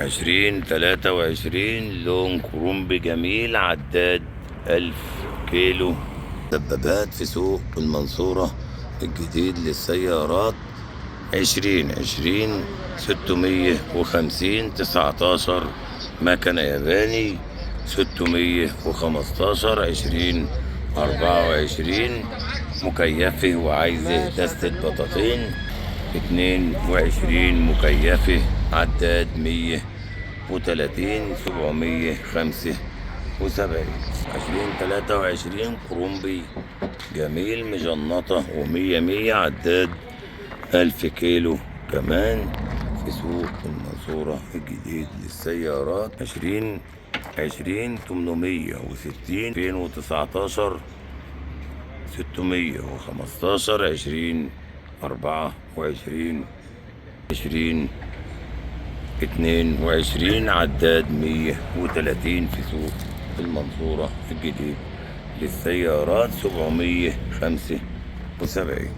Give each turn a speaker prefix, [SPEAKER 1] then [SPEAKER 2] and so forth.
[SPEAKER 1] 2023 لون كرومبي جميل عداد 1000 كيلو. دبابات في سوق المنصورة الجديد للسيارات 2020 650 19 مكنة ياباني 615 2024 مكيفة وعايزة دستة بطاطين 22 مكيفة عداد 130 775 2023 كرومبي جميل مجنطة و100 عداد 1000 كيلو كمان في سوق المنصورة الجديد للسيارات 2020 860 2019 615 2024 2022 عداد 130 في سوق المنصورة الجديد للسيارات 775.